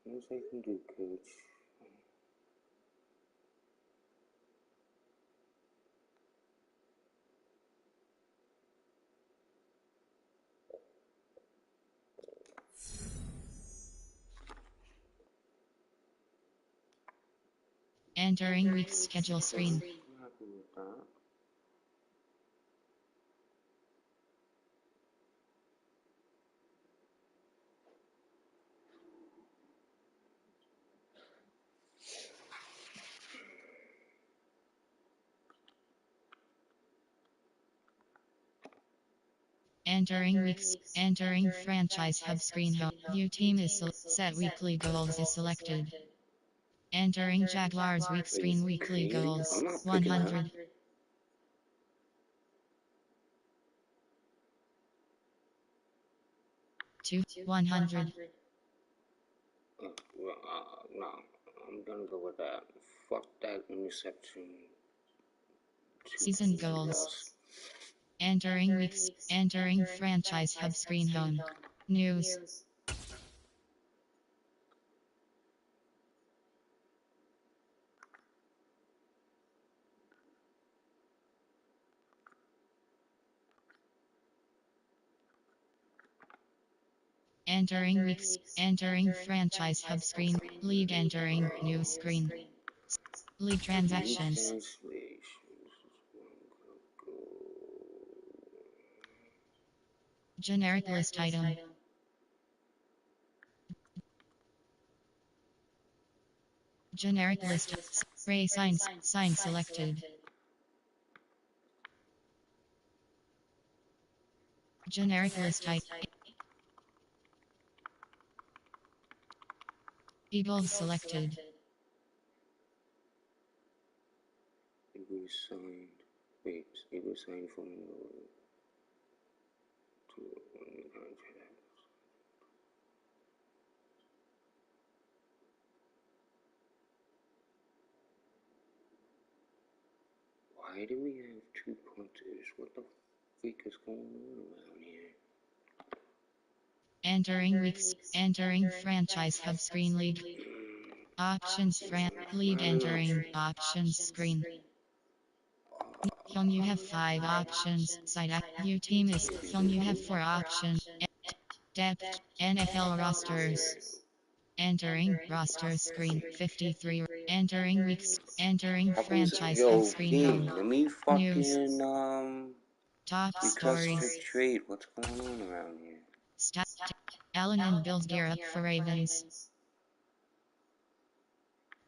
Yes, I can do, coach. Entering week's schedule screen. I'm happy with that. Entering franchise hub screen home. View team is set weekly goals is selected. Entering Jaguars week Are you screen weekly crazy? I'm goals. not picking that. 100. To 100. No, I'm gonna go with that. Fuck that interception. Season goals. Entering franchise hub screen home. News. Entering franchise hub screen. League entering new screen. League transactions. Translations. Generic list item. Generic list. Ray signs. Sign selected. Generic list item. Eagles selected. It was signed. Wait, it was signed from to new contract. Why do we have two punters? What the freak is going on around here? Entering franchise hub screen league. Options league entering options screen. Young you have 5 options. Side view team is young you have 4 options. Depth NFL rosters. Entering roster screen 53. Entering franchise hub screen King, home. let me News. fucking Top request for stories. trade. What's going on around here? Stat. Allen and Bills gear up for Ravens.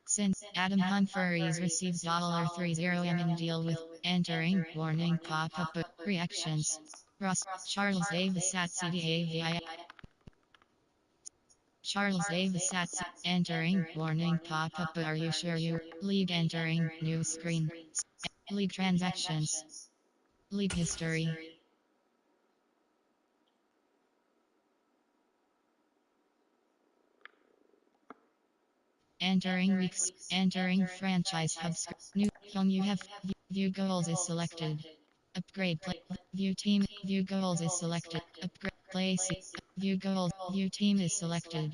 Since Adam Humphries receives $30 in deal with entering warning pop-up reactions. Ross Charles Davis at CDAVI. Charles Davis at entering warning pop-up. Are you sure you league entering new screen? League transactions. League history. Entering franchise hub screen. New young you have view goals is selected. Upgrade play view team view goals is selected. Upgrade place view goals view team is selected.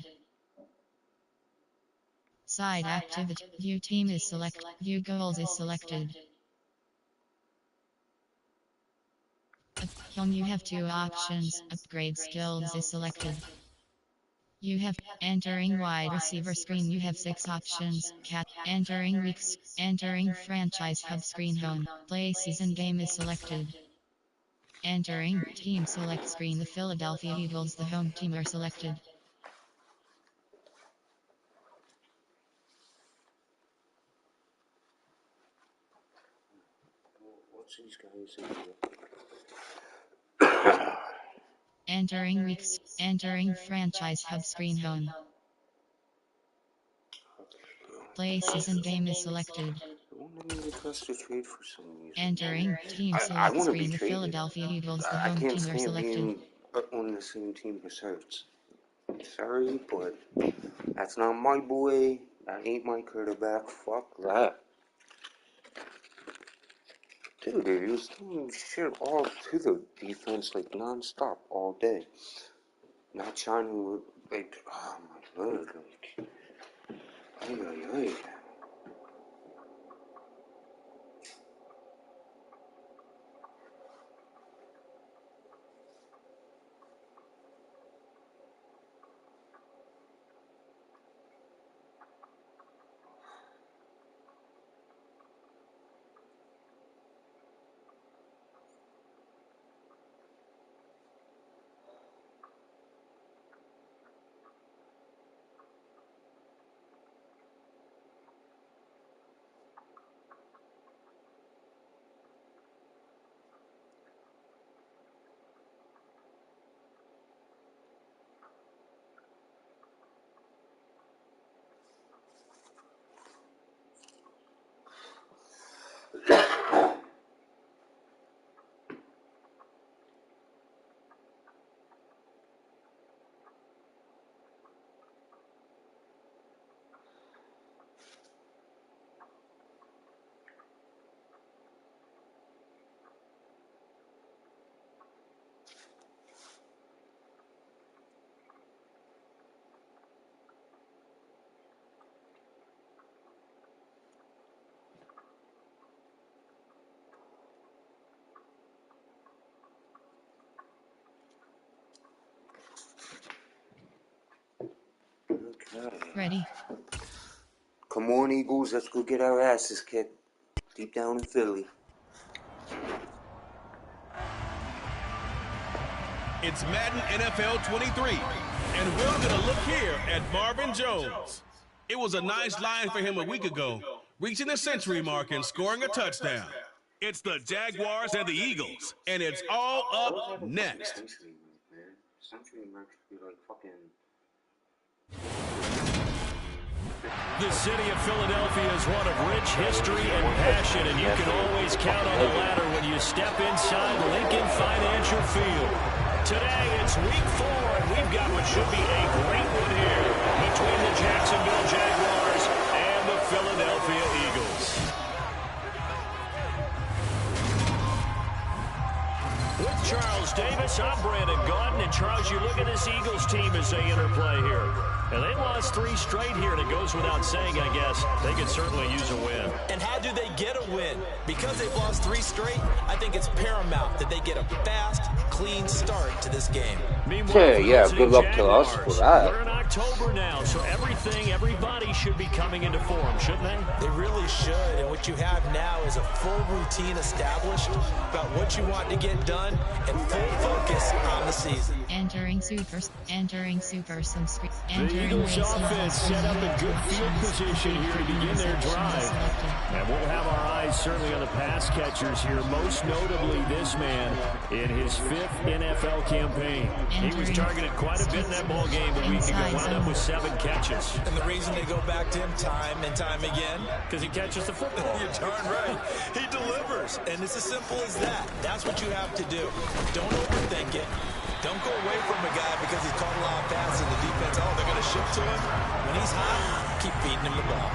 Side activity view team is selected. View goals is selected. Young you have 2 options. Upgrade skills is selected. You have entering wide receiver screen. You have 6 options. Cat entering franchise hub screen home. Play season game is selected. Entering team select screen. The Philadelphia Eagles, the home team, are selected. What's these guys in here? Entering franchise hub screen home. Play season game is selected. It won't let me request a trade for some reason. Entering team I select want to be screen. The traded. Philadelphia Eagles, the I home can't team, are stand selected. being on the same team as Hurts. Sorry, but that's not my boy. That ain't my quarterback. Fuck that. Dude, he was throwing shit all to the defense like non-stop all all day. Not shining like, oh my word, like, ay, ay, ay. Okay. Ready. Come on, Eagles, let's go get our asses kicked deep down in Philly. It's Madden NFL 23, and we're going to look here at Marvin Jones. It was a nice line for him a week ago, reaching the century mark and scoring a touchdown. It's the Jaguars and the Eagles, and it's all up next. Century mark should be like fucking... The city of Philadelphia is one of rich history and passion, and you can always count on the ladder when you step inside Lincoln Financial Field. Today, it's week 4, and we've got what should be a great one here between the Jacksonville Jaguars and the Philadelphia Eagles. With Charles Davis, I'm Brandon Gaudin, and Charles, you look at this Eagles team as they interplay here. And they lost 3 straight here, and it goes without saying, I guess, they could certainly use a win. And how do they get a win? Because they've lost 3 straight, I think it's paramount that they get a fast, clean start to this game. Meanwhile, yeah, good luck to us for that. We're in October now, so everybody should be coming into form, shouldn't they? They really should, and what you have now is a full routine established about what you want to get done and full focus on the season. Entering super some screen. The Eagles offense set up in good field position here to begin their drive. And we'll have our eyes certainly on the pass catchers here, most notably this man in his 5th NFL campaign. He was targeted quite a bit in that ball game a week ago, wound up with 7 catches. And the reason they go back to him time and time again? Because he catches the football. You're darn right. He delivers, and it's as simple as that. That's what you have to do. Don't overthink it. Don't go away from a guy because he's caught a lot of passes in the defense. Oh, they're going to ship to him. When he's hot, keep feeding him the ball.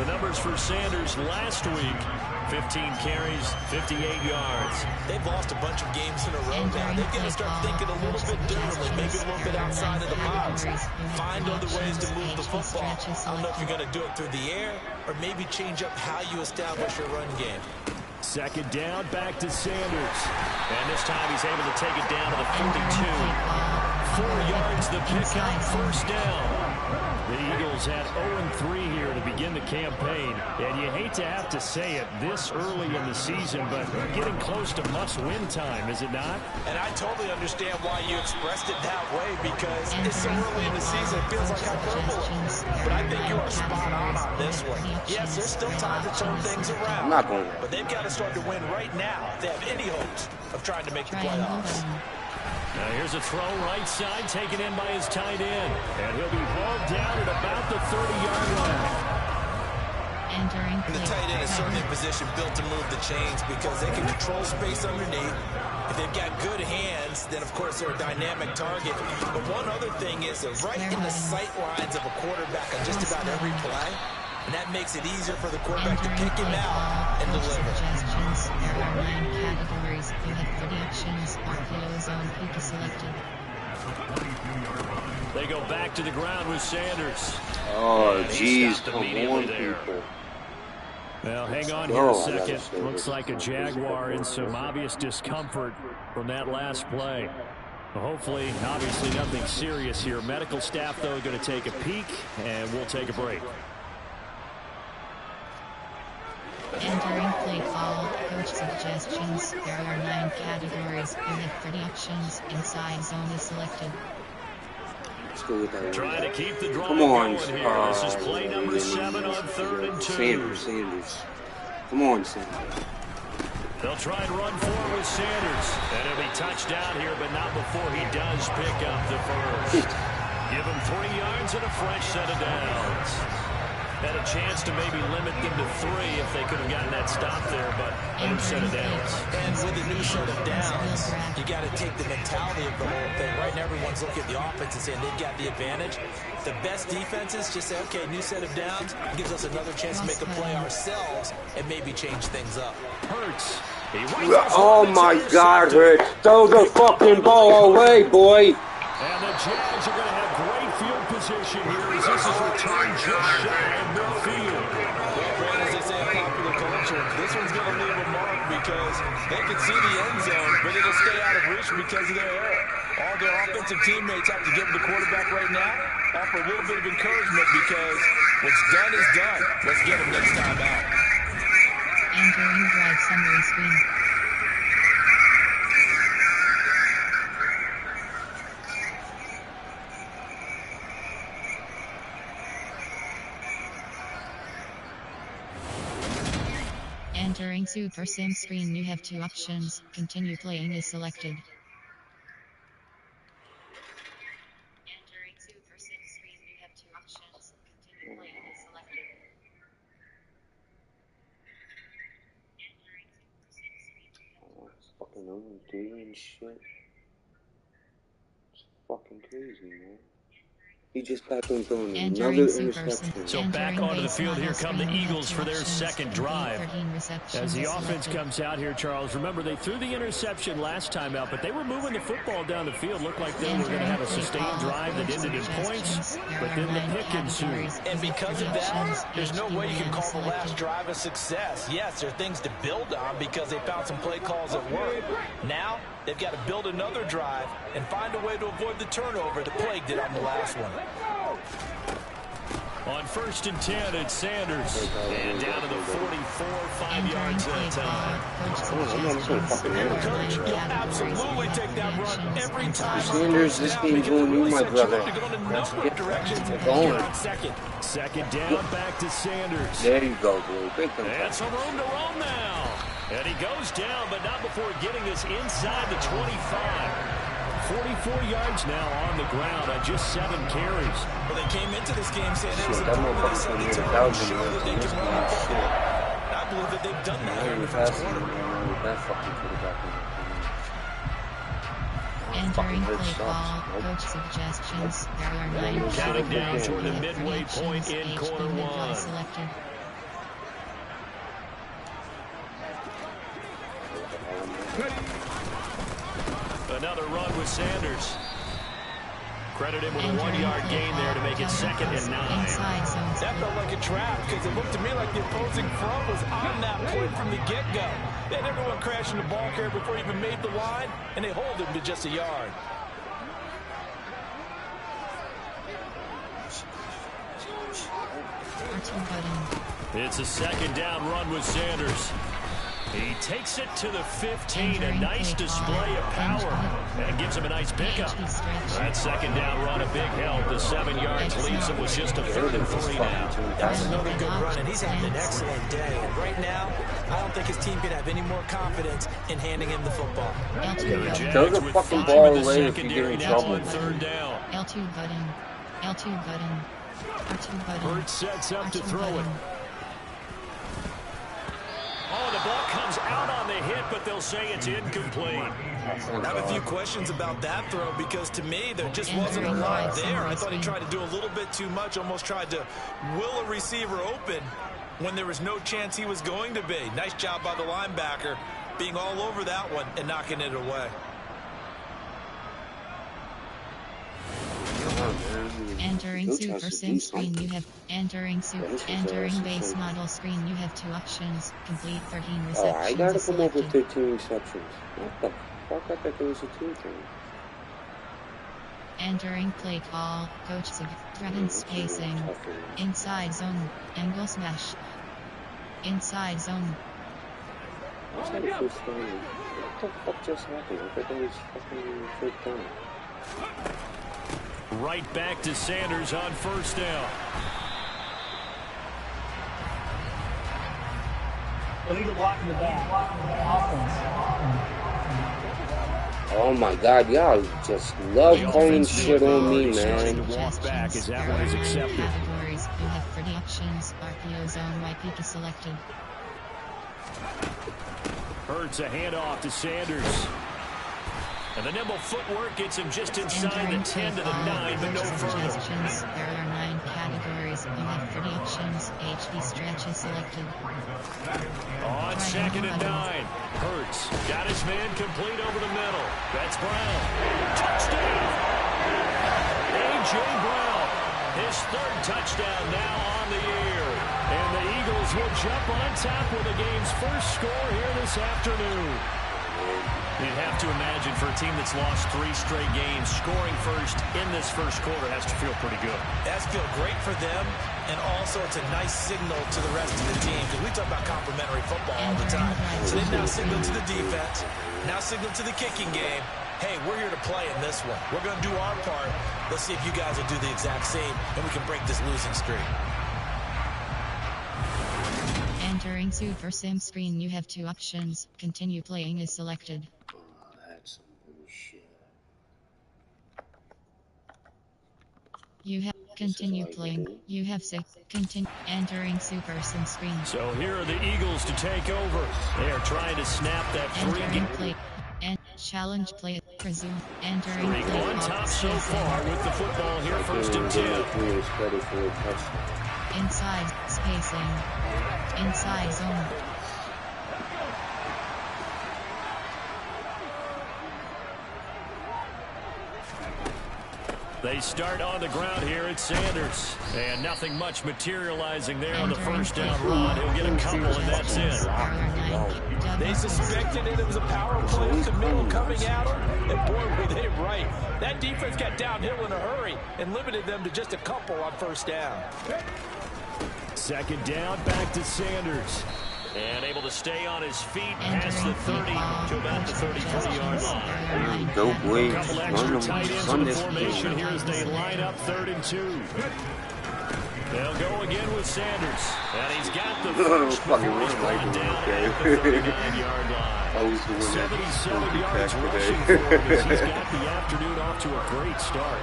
The numbers for Sanders last week, 15 carries, 58 yards. They've lost a bunch of games in a row now. They've got to start thinking a little bit differently, maybe a little bit outside of the box. Find other ways to move the football. I don't know if you're going to do it through the air or maybe change up how you establish your run game. Second down, back to Sanders. And this time he's able to take it down to the 42. 4 yards the pickup, first down. The Eagles had 0-3 here to begin the campaign. And you hate to have to say it this early in the season, but getting close to must-win time, is it not? And I totally understand why you expressed it that way, because it's so early in the season, it feels like hyperbole. But I think you are spot on this one. Yes, there's still time to turn things around. But they've got to start to win right now if they have any hopes of trying to make the playoffs. Now here's a throw right side, taken in by his tight end. And he'll be hauled down at about the 30-yard line. And the tight end is certainly in position built to move the chains because they can control space underneath. If they've got good hands, then of course they're a dynamic target. But one other thing is they're right in the sight lines of a quarterback on just about every play. And that makes it easier for the quarterback to pick him out and deliver. Suggestions. There are 9 categories. You have predictions or close on Peak is selected. They go back to the ground with Sanders. Oh, jeez, come come on, there. people. Well, hang on here a second. Looks like a Jaguar in some obvious discomfort from that last play. Well, hopefully, obviously nothing serious here. Medical staff, though, going to take a peek, and we'll take a break. Entering play call, coach suggestions. There are 9 categories. You have 30 options. Inside zone is selected. Let's go with that. Trying to keep the drive Come on, going here. This is play number 7 on 3rd and 2. Sanders. Come on, Sanders. They'll try and run forward with Sanders. And he'll be touchdown here, but not before he does pick up the first. Give him 3 yards and a fresh set of downs. Had a chance to maybe limit them to 3 if they could have gotten that stop there, but a new set of downs. And with a new set of downs, you got to take the mentality of the whole thing. Right now, everyone's looking at the offense and saying they've got the advantage. The best defenses just say, okay, new set of downs, gives us another chance to make a play ourselves and maybe change things up. Hurts. Oh my God, Hurts. Throw the fucking ball away, boy. And the Jags are going to have great field position here as this is returned just shy of midfield. Well, Brad, as they say in popular culture, this one's going to leave a mark because they can see the end zone, but it'll stay out of reach because of their error. All their offensive teammates have to give the quarterback right now, offer a little bit of encouragement because what's done is done. Let's get him next time out. Entering drive summary screen. Entering Super Sim screen, you have 2 options. Continue playing is selected. Entering Super Sim screen, you have 2 options. Continue playing is selected. It's fucking OD and shit. It's fucking crazy, man. He just got them throwing another interception. So back onto the field, here come the Eagles for their second drive. As the offense comes out here, Charles, remember they threw the interception last time out, but they were moving the football down the field. Looked like they were going to have a sustained drive that ended in points, but then the pick ensued. And because of that, there's no way you can call the last drive a success. Yes, there are things to build on because they found some play calls that work. Now, they've got to build another drive and find a way to avoid the turnover that plagued it on the last one. On 1st and 10, it's Sanders. And down to the 44, 5 yards at a time. Coach, you'll absolutely take that run every time. Sanders, this game's on you, my brother. Let's get going. Second down, back to Sanders. There you go, bro. And some room to roam now. And he goes down, but not before getting us inside the 25. 44 yards now on the ground on just 7 carries. Well, they came into this game saying it was important that they need to run sure that they can run the football. I believe that they've done that in the first quarter. Entering play call, coach suggestions. There are 9 counting down toward the midway point in quarter 1. Selected. Another run with Sanders. Credit him with a 1-yard gain there to make it 2nd and 9. That felt like a trap because it looked to me like the opposing front was on that point from the get-go. They had everyone crashing the ball carrier before he even made the line, and they hold him to just a yard. It's a 2nd down run with Sanders. He takes it to the 15, a nice display of power, and gives him a nice pickup. That 2nd down run, a big help. The 7 yards leaves him with just a 3rd and 3 now. That's another good run, and he's having an excellent day. And right now, I don't think his team can have any more confidence in handing him the football. Throw the fucking ball away if you get in trouble. 3rd down. L2 button. L2 button. R2 button. Hurts sets up to throw it. Oh, the ball comes out on the hit, but they'll say it's incomplete. I have a few questions about that throw because to me there just wasn't a lot there. I thought he tried to do a little bit too much, almost tried to will a receiver open when there was no chance he was going to be. Nice job by the linebacker being all over that one and knocking it away. Entering super sim screen you have entering base model screen you have 2 options. Complete 13 receptions. Oh, I gotta come up with selected. 13 receptions. What the fuck? I thought there was a 2 thing. Entering play call, coach threatened spacing, inside zone, angle smash, inside zone. What's that first down? What the fuck just happened? I thought that was fucking first down. Right back to Sanders on first down. Illegal blocking the back. Oh my god, y'all just love calling shit on me, man. Walk back as that one is accepted. Categories, you have 30 options. RPO zone, YPK selected. Hurts a handoff to Sanders. And the nimble footwork gets him just inside the 10 to the 9, but no further. There are 9 categories. You have 30 options. HV stretch is selected. On second and 9. Hurts got his man complete over the middle. That's Brown. Touchdown! A.J. Brown. His 3rd touchdown now on the year. And the Eagles will jump on top with the game's first score here this afternoon. You'd have to imagine for a team that's lost 3 straight games, scoring first in this first quarter has to feel pretty good. That's feel great for them, and also it's a nice signal to the rest of the team, because we talk about complimentary football all the time. So they now signal to the defense, now signal to the kicking game. Hey, we're here to play in this one. We're going to do our part. Let's see if you guys will do the exact same, and we can break this losing streak. Entering super sim screen you have 2 options. Continue playing is selected. That's some bullshit. You have continue playing. You have 6. Continue entering super sim screen. So here are the Eagles to take over. They are trying to snap that 3 Entering play and challenge play. Presume entering play on top so far with the football here. First and 10. Inside spacing. Inside zone. They start on the ground here at Sanders. And nothing much materializing there on the first down run. He'll get a couple, and that's it. They suspected it was a power play with the middle coming at them. And boy, were they right. That defense got downhill in a hurry and limited them to just a couple on first down. Second down, back to Sanders. And able to stay on his feet past the 30 to about the 33-yard line. Go, boy. A couple extra tight ends in the formation here as they line up 3rd and 2. They'll go again with Sanders. And he's got the first before he's brought down at the 39-yard line. 77 yards rushing for him as he's got the afternoon off to a great start.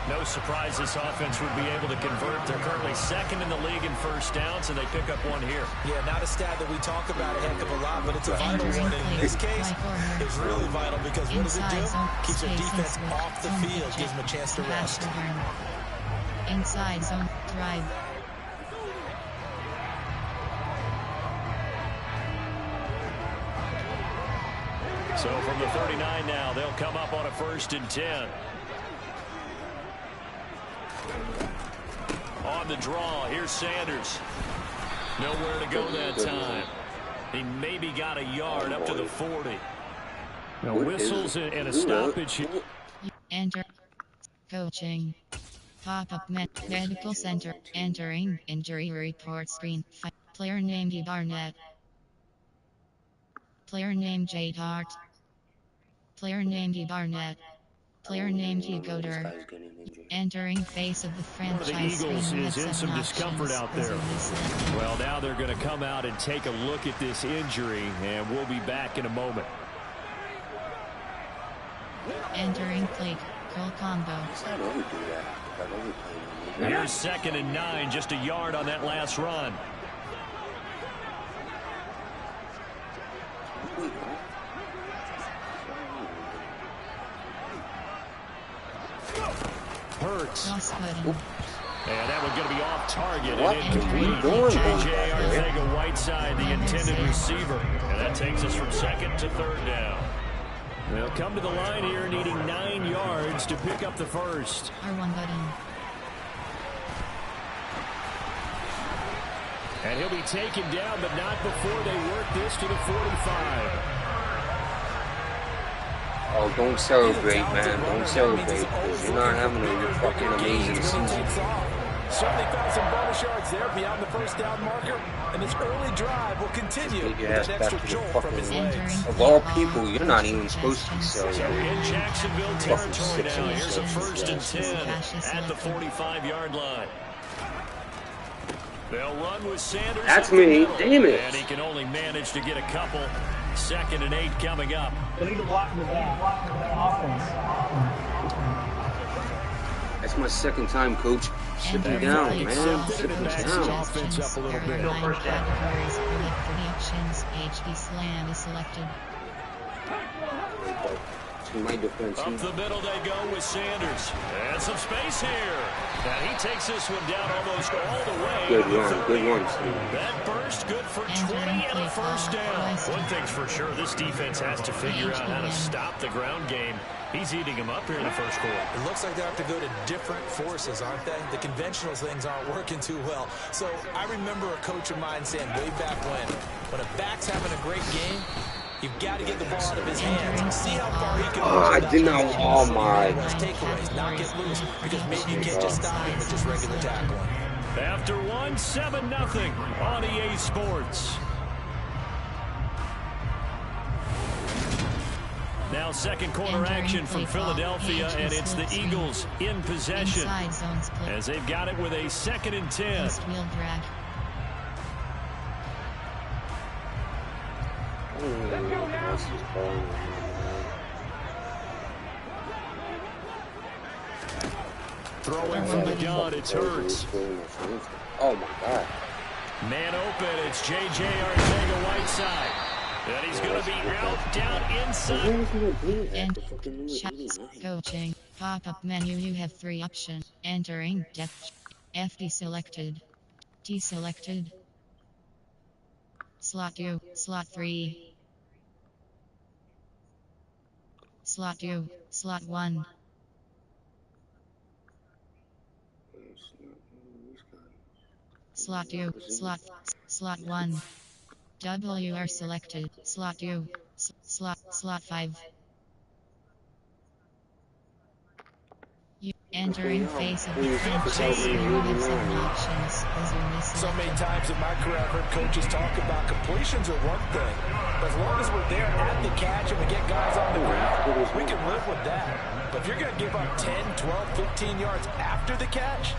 No surprise this offense would be able to convert. They're currently 2nd in the league in first downs, and they pick up 1 here. Yeah, not a stat that we talk about a heck of a lot, but it's a vital one. And in this case, it's really vital because what does it do? Keeps their defense off the field, gives them a chance to rest. Inside zone drive. So from the 39 now, they'll come up on a 1st and 10. On the draw, here's Sanders. Nowhere to go that time. He maybe got a yard up to the 40. Now whistles and a stoppage. Enter. Coaching. Pop-up medical center. Entering injury report screen. Player name D. Barnett. Player name J. Dart. Player name D. Barnett. Player name D. Goder. Entering face of the franchise. One of the Eagles is in some discomfort out there. Well, now they're going to come out and take a look at this injury, and we'll be back in a moment. Entering play call combo. Here's 2nd and 9, just a yard on that last run. Hurts. And that one's going to be off target. What and incomplete. J.J. Arcega-Whiteside, the intended receiver. And that takes us from 2nd to 3rd down. They'll come to the line here needing 9 yards to pick up the first. R1 button. And he'll be taken down, but not before they work this to the 45. Oh, don't celebrate, man. Don't celebrate, because you're not having a fucking amazing season. Certainly found some bonus yards there beyond the first down marker, and this early drive will continue with that extra jolt from his legs. Of all people, you're not even supposed to be celebrating. So in Jacksonville territory now, here's a 1st and 10 at the 45-yard line. They'll run with Sanders. That's me. Damn it. And he can only manage to get a couple. 2nd and 8 coming up. They need to block the back. Offense. That's my second time, coach. Sit them down, man. Sit them down. Offense up a little bit. No first down. Predictions. HB Slam is selected. My defense. Up the middle they go with Sanders. And some space here. And he takes this one down almost all the way. Good run. Good run, Steve. That burst good for 20 and a first down. One thing's for sure, this defense has to figure out how to stop the ground game. He's eating them up here in the first quarter. It looks like they have to go to different forces, aren't they? The conventional things aren't working too well. So I remember a coach of mine saying way back when a back's having a great game, you've got to get the ball out of his hands. See how far he can. I did not. Oh my. Takeaways, not get loose, because maybe you can't just stop him with just regular tackling. After 7-0 on EA Sports. Now second quarter action from Philadelphia, and it's the Eagles in possession as they've got it with a 2nd and 10. Throwing from the gun, it's Hurts. Oh my God. Man open, it's J.J. Arcega-Whiteside. And he's going to be out down inside. And coaching. Pop-up menu, you have 3 options. Entering depth. FD selected. T selected. Slot 2, slot 3. Slot 2, slot 1. Slot 2, slot 1. W are selected. Slot 2, slot 5. Entering face of the franchise, you have 7 options. So many times in my career, I've heard coaches talk about completions are one thing. But as long as we're there at the catch and we get guys on the ground, we can live with that. But if you're going to give up 10, 12, 15 yards after the catch,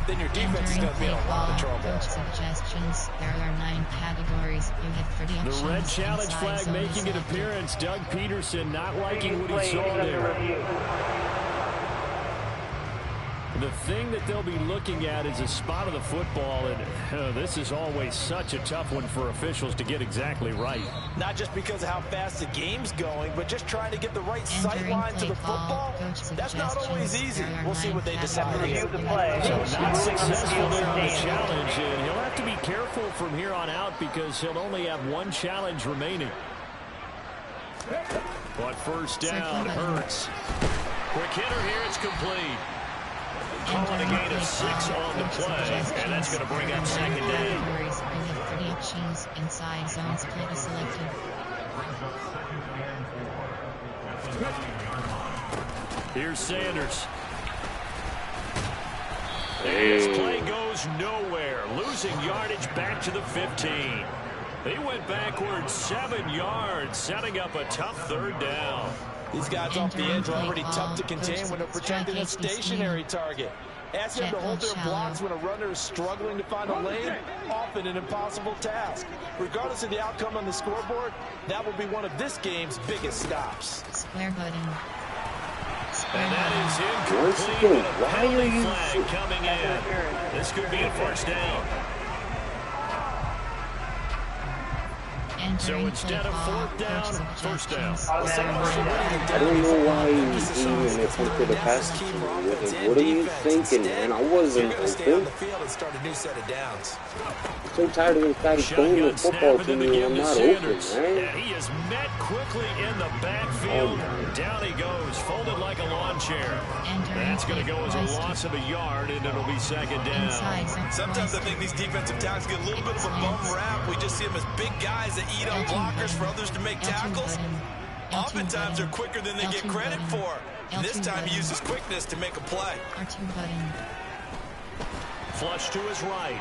then your defense is going to be in a lot of trouble. Coach suggestions. There are 9 categories. You have 30 options. The red challenge flag making an appearance. Doug Peterson not liking what he saw there. The thing that they'll be looking at is a spot of the football, and this is always such a tough one for officials to get exactly right. Not just because of how fast the game's going, but just trying to get the right sight line to the football. That's not always easy. We'll see what they decide. So not successful there on the challenge, and he'll have to be careful from here on out because he'll only have 1 challenge remaining. But first down, Hurts. Quick hitter here, it's complete. Calling a gain of 6 on the play, and that's going to bring up 2nd down. You have 30 options. Inside zone split is selected. Here's Sanders. His play goes nowhere. Losing yardage back to the 15. He went backwards 7 yards, setting up a tough 3rd down. These guys off the edge are already tough to contain when they're protecting a stationary target. Ask them to hold their blocks when a runner is struggling to find a lane, often an impossible task. Regardless of the outcome on the scoreboard, that will be one of this game's biggest stops. Square button. And that is incomplete with a penalty flag coming in. This could be a 1st down. So instead of fourth down, first down. I don't know why he even attempted a pass to me with it. What are you thinking, man? I wasn't open. So tired of this guy throwing the football to me when I'm not open, man. And he is met quickly in the backfield. Down he goes, folded like a lawn chair. That's going to go as a loss of a yard, and it'll be second down. Sometimes I think these defensive tackles get a little bit of a bum rap. We just see them as big guys that eat up blockers for others to make tackles. Oftentimes they're quicker than they get credit for. And this time he uses quickness to make a play. Flush to his right.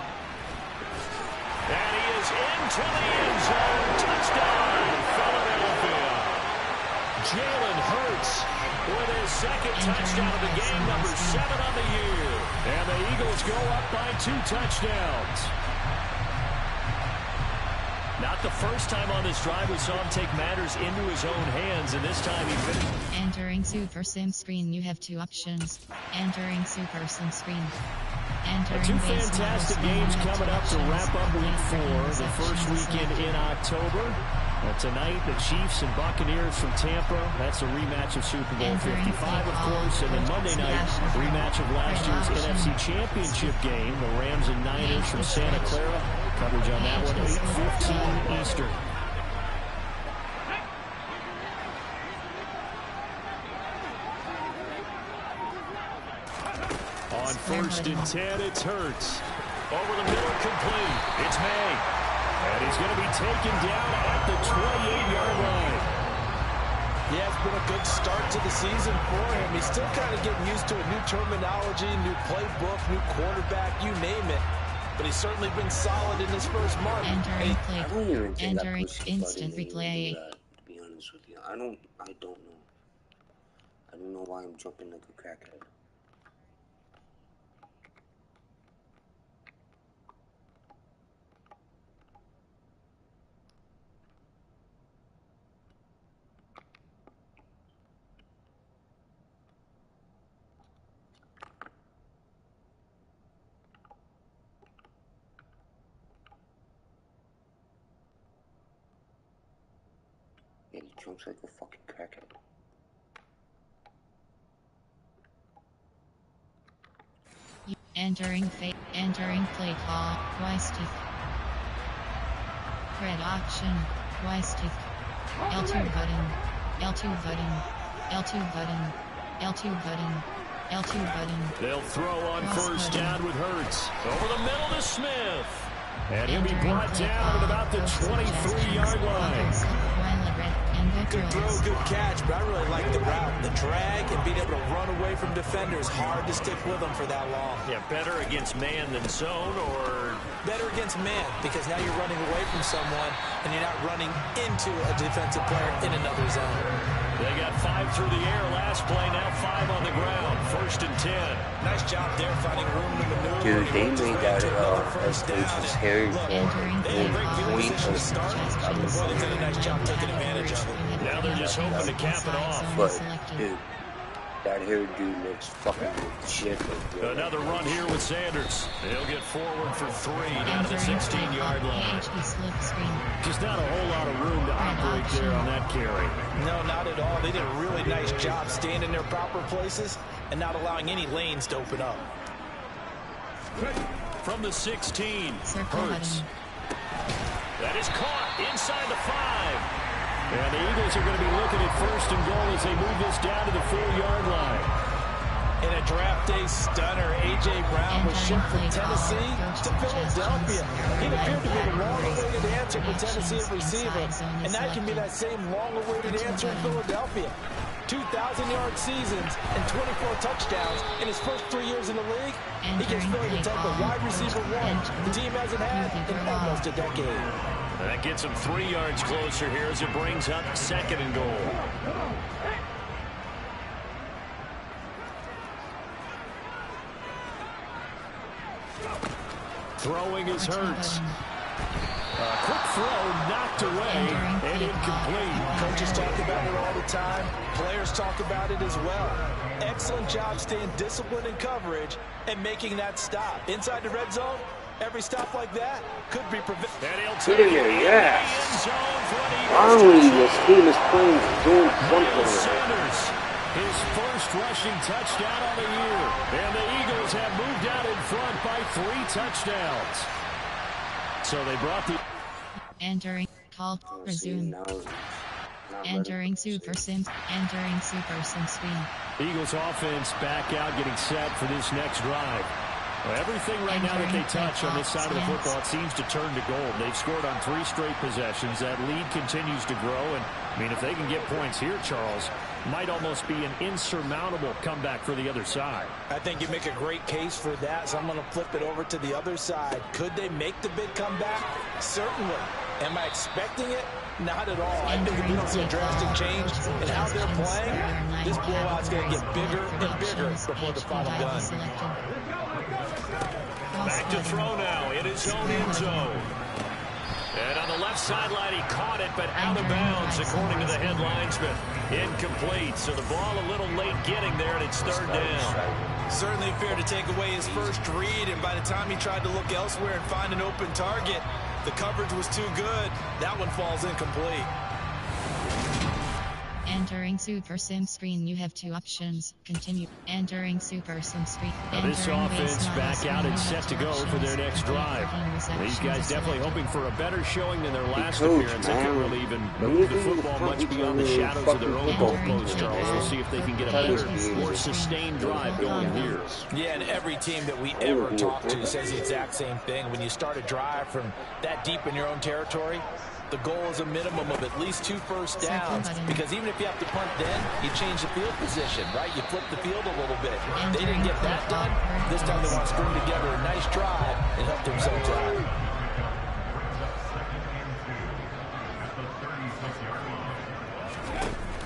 And he is into the end zone. Touchdown, Philadelphia. Jalen Hurts with his second touchdown of the game, number 7 on the year. And the Eagles go up by 2 touchdowns. Not the first time on this drive we saw him take matters into his own hands, and this time he finished. Entering Super Sim screen, you have 2 options. Entering Super Sim screen. Two fantastic games coming up to wrap up week 4, the first weekend in October. Tonight, the Chiefs and Buccaneers from Tampa. That's a rematch of Super Bowl 55, of course. And then Monday night, rematch of last year's NFC Championship game. The Rams and Niners from Santa Clara. Coverage on that one, 8:15 Eastern. On 1st and 10, it's Hurts. Over the middle, complete. It's May. And he's going to be taken down at the 28-yard line. Yeah, it's been a good start to the season for him. He's still kind of getting used to a new terminology, new playbook, new quarterback, you name it. But he's certainly been solid in his first month. Entering instant replay. To be honest with you, I don't know. I don't know why I'm jumping like a crackhead. Yeah, he jumps like a fucking crackhead. Entering play call, Y-stick. Red option, Y-stick. L2 button, L2 button, L2 button, L2 button, L2 button. They'll throw on first down with Hurts. Over the middle to Smith. And he'll be brought down at about the 23-yard line. Good throw, good catch, but I really like the route. The drag and being able to run away from defenders. Hard to stick with them for that long. Yeah, better against man than zone, or? Better against man, because now you're running away from someone and you're not running into a defensive player in another zone. They got 5 through the air last play, now 5 on the ground. 1st and 10. Nice job there finding room to maneuver. Dude, they made that as Harry They did a nice job taking advantage of it. Now they're just hoping to cap it off. But, dude, that hair dude looks fucking legit. Another run here with Sanders. They'll get forward for 3 down to the 16-yard line. Just not a whole lot of room to operate there on that carry. No, not at all. They did a really nice job staying in their proper places and not allowing any lanes to open up. From the 16, Hurts. That is caught inside the 5. And the Eagles are going to be looking at 1st and goal as they move this down to the 4-yard line. In a draft day stunner, A.J. Brown was shipped from Tennessee to Philadelphia. He appeared to be the long-awaited answer for Tennessee's receiver, and that can be that same long-awaited answer in Philadelphia. 2,000-yard seasons and 24 touchdowns in his first 3 years in the league. He gives Philly the type of wide receiver one the team hasn't had in almost a decade. That gets him 3 yards closer here as it brings up 2nd and goal. Throwing is Hurts. Quick throw knocked away and incomplete. Coaches talk about it all the time. Players talk about it as well. Excellent job staying disciplined in coverage and making that stop. Inside the red zone, Every stop like that could be prevented. Get in there, yes. Finally, this team is playing, doing something. His first rushing touchdown on the year. And the Eagles have moved out in front by 3 touchdowns. So they brought the... Entering, called, resume. Entering Super Sim screen. Eagles offense back out, getting set for this next drive. Well, everything right now that they touch on this side of the football, it seems to turn to gold. They've scored on 3 straight possessions. That lead continues to grow. And, I mean, if they can get points here, Charles, might almost be an insurmountable comeback for the other side. I think you make a great case for that, so I'm going to flip it over to the other side. Could they make the big comeback? Certainly. Am I expecting it? Not at all. I think if we don't see a drastic change in how they're playing, this blowout's going to get bigger and bigger before the final gun. Back to throw now in his own end zone. And on the left sideline, he caught it, but out of bounds, according to the head linesman. Incomplete, so the ball a little late getting there, and it's 3rd down. Certainly fair to take away his first read, and by the time he tried to look elsewhere and find an open target, the coverage was too good. That one falls incomplete. Entering Super Sim screen, you have 2 options. Continue. Entering Super Sim screen. Now this offense back out and set to go for their next drive. These guys definitely hoping for a better showing than their last appearance. They can really even move the football much beyond the shadows of their own goalpost, Charles. We'll see if they can get a better, more sustained drive going here. Yeah, and every team that we ever talk to says the exact same thing. When you start a drive from that deep in your own territory, the goal is a minimum of at least 2 first downs, because even if you have to punt then, you change the field position, right? You flip the field a little bit. They didn't get that done. This time they want to string together a nice drive and help themselves out.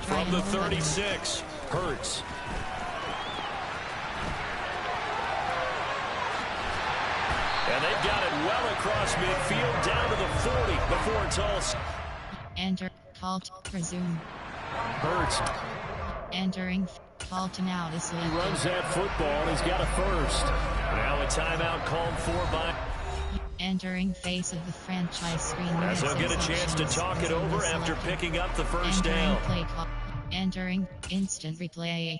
From the 36, Hurts. And they've got it well across midfield, down to the 40 before it's all... Enter, called, resume. Hurts. Entering, call to now to select. He runs that football, and he's got a first. Now a timeout called for by... Entering face of the franchise screen. As he'll get a chance to talk it over after picking up the first down. Play call. Entering, instant replay.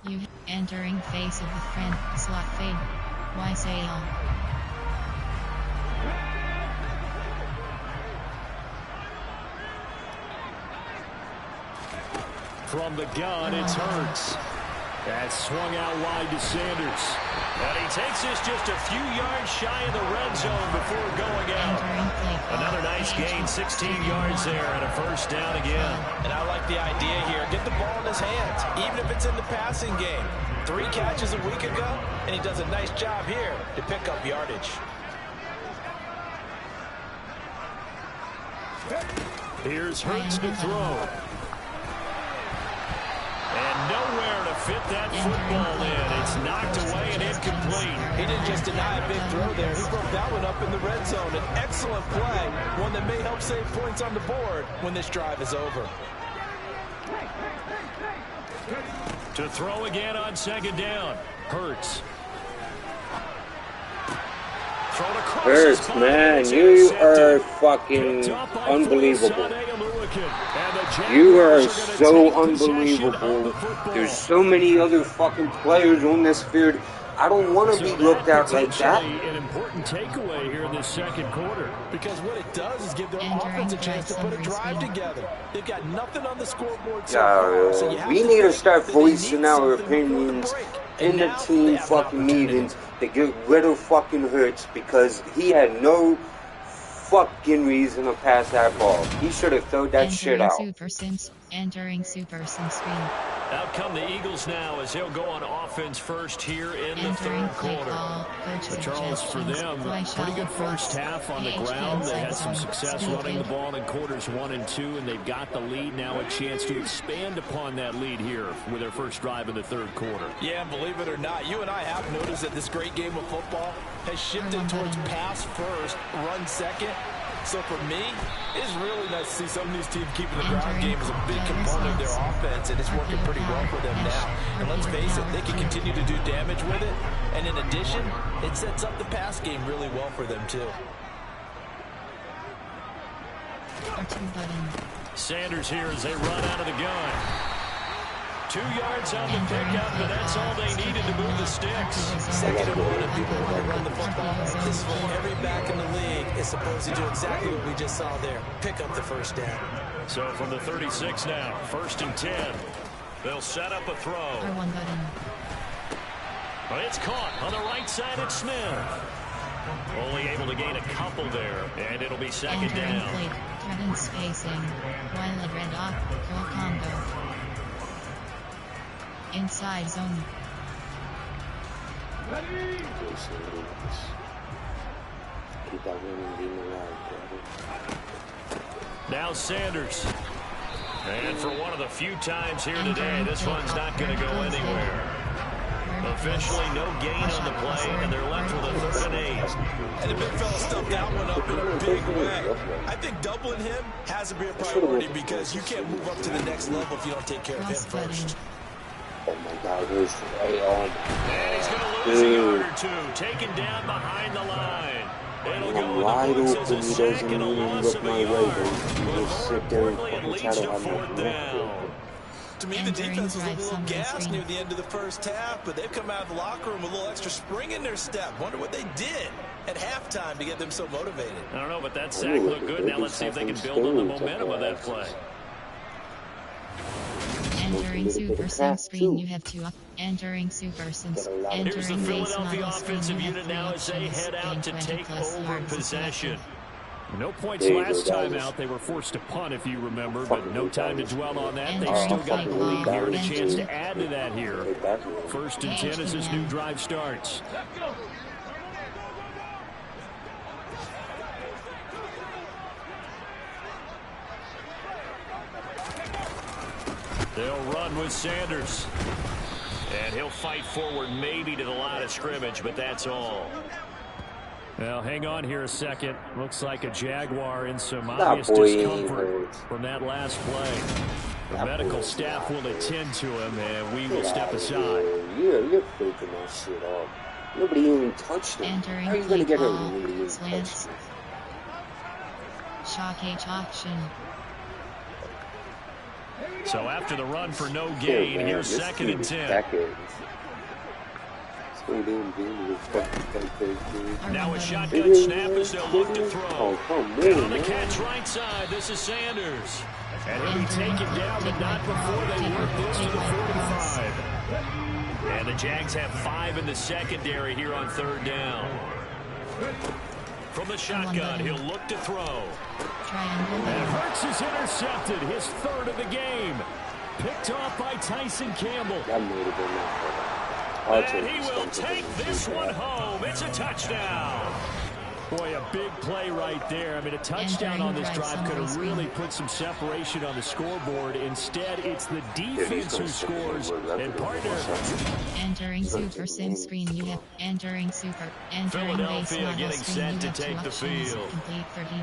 You entering face of the friend slot fade. Why say on? From the gun, it's Hurts. That swung out wide to Sanders. And he takes this just a few yards shy of the red zone before going out. Another nice gain, 16 yards there, and a first down again. And I like the idea here. Get the ball in his hands, even if it's in the passing game. 3 catches a week ago, and he does a nice job here to pick up yardage. Here's Hurts to throw. And nowhere to fit that football in. It's knocked away and incomplete. He didn't just deny a big throw there. He broke that one up in the red zone. An excellent play, one that may help save points on the board when this drive is over. To throw again on 2nd down. Hurts. Hurts, man, you are fucking unbelievable. You are so unbelievable. There's so many other fucking players on this field. I don't want to be looked at like that. An important takeaway here in this 2nd quarter. Because what it does is give their offense a chance to put a drive together. They've got nothing on the scoreboard so far. So you have we need to start voicing our opinions in the team fucking meetings to get rid of fucking Hurts, because he had no fucking reason to pass that ball. He should have thrown that shit out. Entering Super Sim screen. Out come the Eagles now as they'll go on offense first here in the third quarter. But Charles, for them, pretty good first half on the ground. They had some success running the ball in quarters 1 and 2, and they've got the lead. Now a chance to expand upon that lead here with their first drive in the third quarter. Yeah, and believe it or not, you and I have noticed that this great game of football has shifted towards pass first, run second. So for me, it's really nice to see some of these teams keeping the ground game as a big component of their offense, and it's working pretty well for them now. And let's face it, they can continue to do damage with it. And in addition, it sets up the pass game really well for them, too. Sanders here as they run out of the gun. 2 yards on the pickup, but that's all they needed to move the sticks. Second and 1, and people want to run the football. This is what every back in the league is supposed to do, exactly what we just saw there. Pick up the first down. So from the 36 now, 1st and 10. They'll set up a throw. But it's caught on the right side at Smith. Only able to gain a couple there, and it'll be second down. Threatened spacing. While red up, go combo. Inside zone. Now Sanders. And for one of the few times here today, this one's not going to go anywhere. Officially no gain on the play, and they're left with a 3rd and 8. And the big fella stuffed that one up in a big way. I think doubling him has to be a priority because you can't move up to the next level if you don't take care of him first. Oh my God, there's and he's going to lose a yard or 2, taken down behind the line. It'll go in the books as a sack and a loss of a yard. But more importantly, it leads to 4th down. To me, the defense was a little gassed near the end of the first half, but they've come out of the locker room with a little extra spring in their step. Wonder what they did at halftime to get them so motivated. I don't know, but that sack looked good. Now let's see if they can build on the momentum of that play. Entering Super Sim screen, you have 2 entering Super Sims. Here's the Philadelphia offensive unit now as they head out to take over possession. No points last time out. They were forced to punt, if you remember, but no time to dwell on that. They've still got the lead here and a chance to add to that here. 1st and 10 as this new drive starts. They'll run with Sanders. And he'll fight forward maybe to the line of scrimmage, but that's all. Well, hang on here a second. Looks like a Jaguar in some obvious discomfort from that last play. The medical staff will attend to him, and we will step aside. You're freaking that shit up. Nobody even touched him. How are you going to get hurt when nobody even touched him? Shock H option. So after the run for no gain, here's 2nd and 10. Now a shotgun snap as they'll look to throw. And on the catch right side, this is Sanders. And he'll be taken down, but not before they work this to the 45. And the Jags have 5 in the secondary here on 3rd down. From the shotgun, he'll look to throw. And Hurts is intercepted, his 3rd of the game. Picked off by Tyson Campbell. And he will take this one home. It's a touchdown. Boy, a big play right there. I mean, a touchdown on this drive could have really put some separation on the scoreboard. Instead, it's the defense who scores. And partner. Entering Super Sim screen, you have entering Super. Philadelphia getting set to take the field.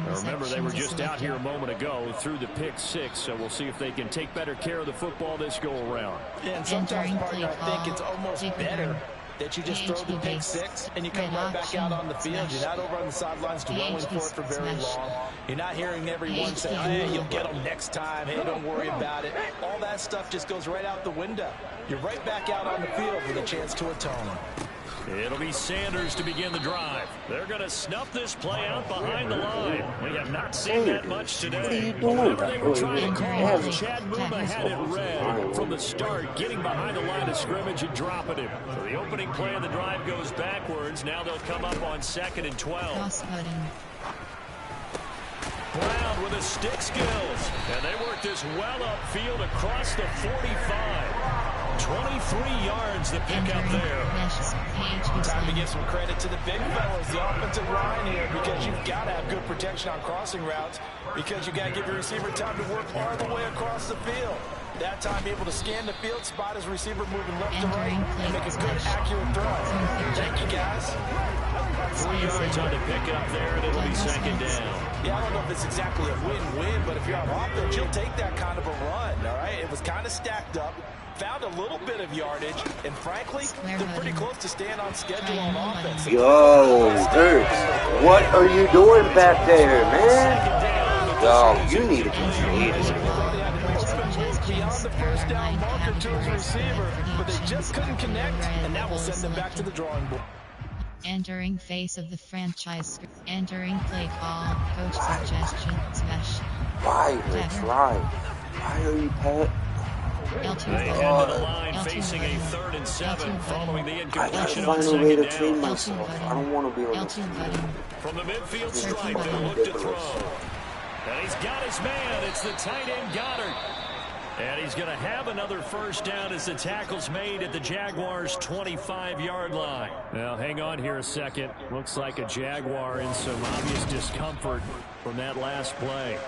Now remember, they were just out here a moment ago through the pick 6, so we'll see if they can take better care of the football this go around. Yeah, and sometimes, partner, I think it's almost better that you just throw the pick 6 and you come right back out on the field. You're not over on the sidelines dwelling for it for very long. You're not hearing everyone say, hey, you'll get them next time. Hey, don't worry about it. All that stuff just goes right out the window. You're right back out on the field with a chance to atone. It'll be Sanders to begin the drive. They're going to snuff this play out behind the line. We have not seen that much today. Whatever they were trying to call, Chad Muma had it read from the start, getting behind the line of scrimmage and dropping it. So the opening play of the drive goes backwards. Now they'll come up on 2nd and 12. Brown with his stick skills. And they work this well upfield across the 45. 23 yards to pick up there. Time to give some credit to the big fellas, the offensive line here, because you've got to have good protection on crossing routes, because you got to give your receiver time to work all the way across the field. That time able to scan the field, spot his receiver moving left to right, and make a good, accurate throw. Thank you, guys. 3 yards on the pickup there, and it'll be second down. Yeah, I don't know if it's exactly a win-win, but if you're on offense, you'll take that kind of a run, all right? It was kind of stacked up, found a little bit of yardage, and frankly, they're pretty close to staying on schedule on offense. Yo, Hurts, what are you doing back there, man? Yo, you need to be creative. Beyond the first down marker to his receiver, but they just couldn't connect, and that will send them back to the drawing board. Entering phase of the franchise. Entering play call. Coach suggestion. Special. Why, Rich? Why? Why are you Pat? They head to the line facing a 3rd and 7 following the I incompletion gotta of find a way to second train down. myself. I don't want to be on this team. From the midfield stripe, they'll look to throw. And he's got his man. It's the tight end Goddard. And he's going to have another first down as the tackle's made at the Jaguars' 25-yard line. Now, hang on here a second. Looks like a Jaguar in some obvious discomfort from that last play.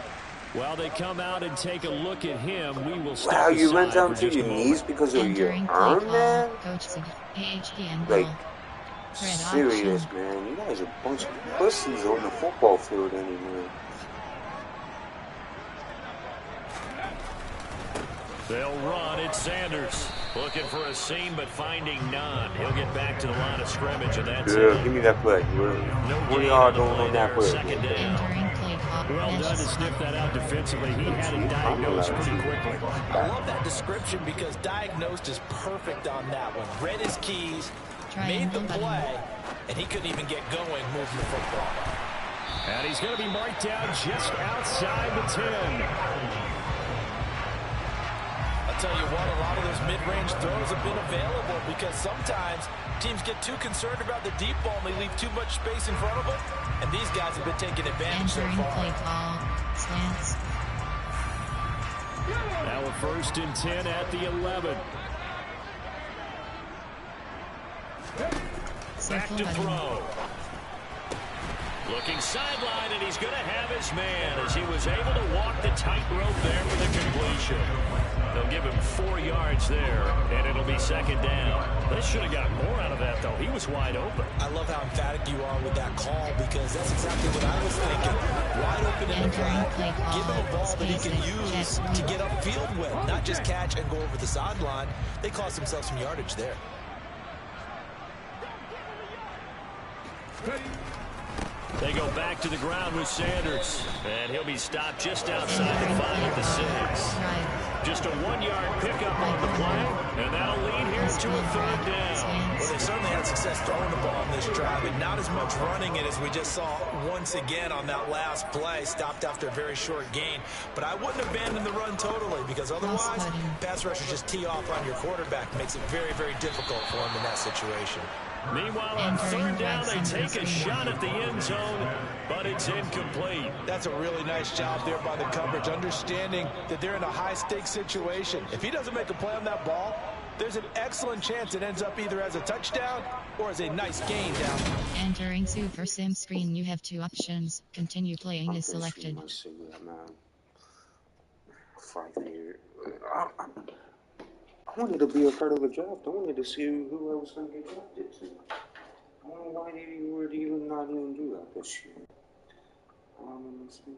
While they come out and take a look at him, we will step Wow, you went aside down for to just a your moment. knees because of your arm, man? Like, serious, man. You guys are a bunch of pussies on the football field anymore. They'll run. It's Sanders. Looking for a seam, but finding none. He'll get back to the line of scrimmage, and that's Yeah, it. give me that play. What are y'all doing on that play? Second down. Well done to sniff that out defensively. He had it diagnosed pretty quickly. I love that description because diagnosed is perfect on that one. Read his keys, made the play, and he couldn't even get going moving the football. And he's going to be marked down just outside the 10. I'll tell you what, a lot of those mid-range throws have been available because sometimes teams get too concerned about the deep ball and they leave too much space in front of them, and these guys have been taking advantage so far. Play call. Slants. Now a 1st and 10 at the 11. Back to throw. Looking sideline, and he's going to have his man as he was able to walk the tightrope there for the completion. They'll give him 4 yards there, and it'll be second down. They should have got more out of that, though. He was wide open. I love how emphatic you are with that call because that's exactly what I was thinking. Wide open in the flat, give him a ball that he can use to get upfield with, not just catch and go over the sideline. They cost themselves some yardage there. They go back to the ground with Sanders, and he'll be stopped just outside the 5 at the 6. Just a 1-yard pickup on the play, and that'll lead here to a 3rd down. Well, they certainly had success throwing the ball on this drive, and not as much running it as we just saw once again on that last play, stopped after a very short gain. But I wouldn't abandon the run totally, because otherwise, pass rushers just tee off on your quarterback. Makes it very, very difficult for him in that situation. Meanwhile, on 3rd down, they take a shot at the end zone, but it's incomplete. That's a really nice job there by the coverage, understanding that they're in a high-stakes situation. If he doesn't make a play on that ball, there's an excellent chance it ends up either as a touchdown or as a nice gain down. Entering Super Sim screen, you have 2 options. Continue playing is selected. I wanted to be a part of a draft. I wanted to see who I was going to get drafted to. I don't know why they would even not even do that this year. I don't understand.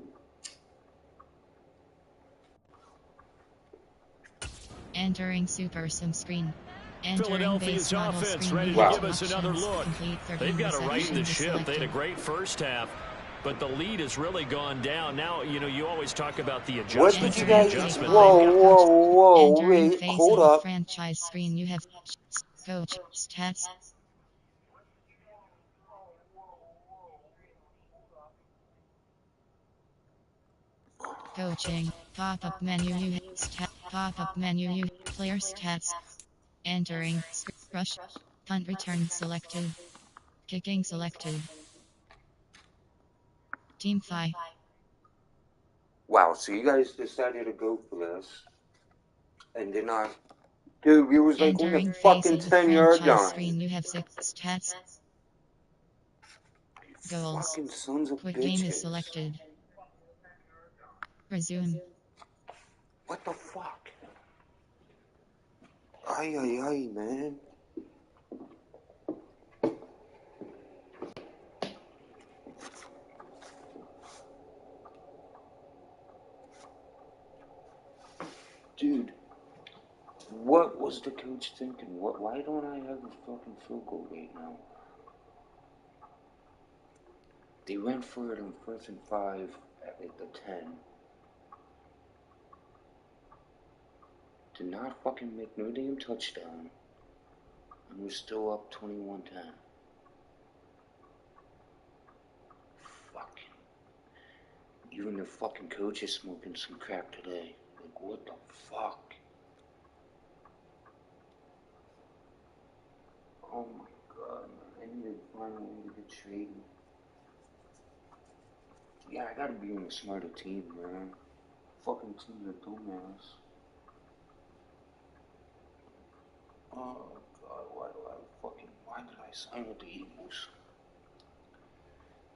Entering Super Sim screen. Philadelphia's offense ready to give us another look. They've got to right the ship. They had a great first half, but the lead has really gone down. Now, you know, you always talk about the adjustment. What did you guys... Whoa, wait, hold up. Franchise screen, you have coach stats. Coaching, pop-up menu, you have pop-up menu, you player stats. Entering, rush, punt return selected. Kicking selected. Team 5. Wow, so you guys decided to go for this. And then dude, we was like on the fucking 10-yard line. Screen, you have 6 stats. Goals. Fucking sons of Quick bitches. game is selected. Resume. What the fuck? Ay, ay, ay, man. Dude, what was the coach thinking? Why don't I have a fucking field goal right now? They went for it on 1st and 5 at the 10. Did not fucking make no damn touchdown. And we're still up 21-10. Fucking. Even the fucking coach is smoking some crack today. Like, what the fuck? Oh my god, man. I need to find a way to get traded. Yeah, I gotta be on a smarter team, man. Fucking team's a dumbass. Oh god, why did I sign with the Eagles?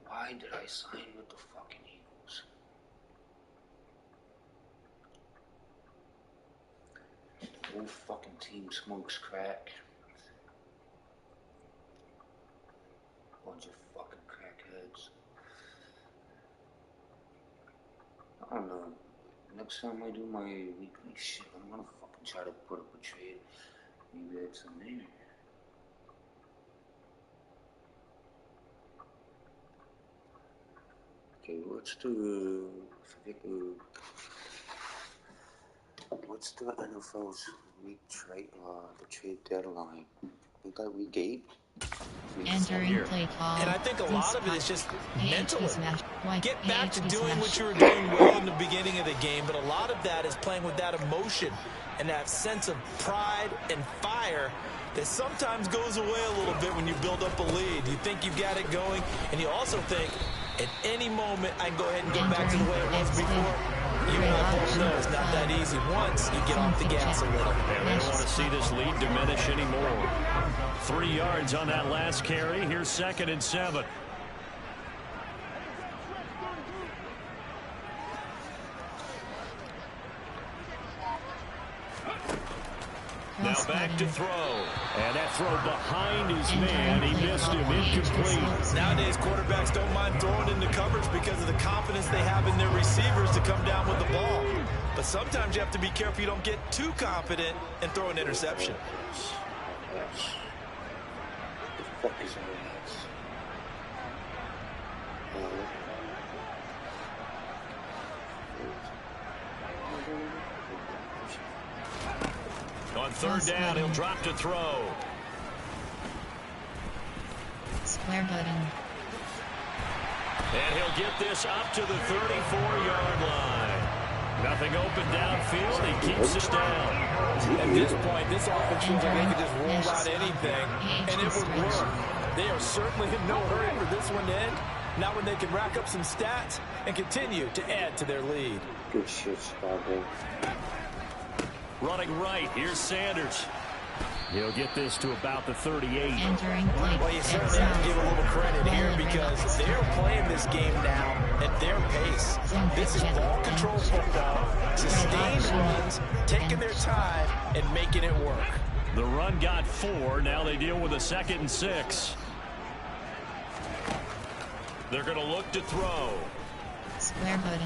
Why did I sign with the fucking Eagles? The whole fucking team smokes crack. Bunch of fucking crackheads. I don't know. Next time I do my weekly shit, I'm gonna fucking try to put up a trade. Maybe it's in there. Okay, what's the NFL's week trade, the trade deadline? We got week 8? Entering play call. And I think a lot of it is just mentally. Get back to doing what you were doing. doing well in the beginning of the game, but a lot of that is playing with that emotion and that sense of pride and fire that sometimes goes away a little bit when you build up a lead. You think you've got it going, and you also think, at any moment, I can go ahead and go back to the way it was before. You and I both know it's not that easy once you get off the gas a little. And they don't want to see this lead diminish anymore. 3 yards on that last carry. Here's 2nd and 7. Now back to throw. And that throw behind his man. He missed him. Incomplete. Nowadays, quarterbacks don't mind throwing into coverage because of the confidence they have in their receivers to come down with the ball. But sometimes you have to be careful you don't get too confident and throw an interception. The fuck is all that? On 3rd down, he'll drop to throw. Square button. And he'll get this up to the 34-yard line. Nothing open downfield. He keeps it down. At this point, this offense seems like they could just roll out anything, and it would work. They are certainly in no hurry for this one to end. Now when they can rack up some stats and continue to add to their lead. Good shit, Chicago. Running right, here's Sanders. He'll get this to about the 38. Entering play. Well, you certainly have to give a little credit here because they're playing this game now at their pace. This is ball control football, sustained runs, taking their time, and making it work. The run got 4. Now they deal with a 2nd and 6. They're going to look to throw. Square button.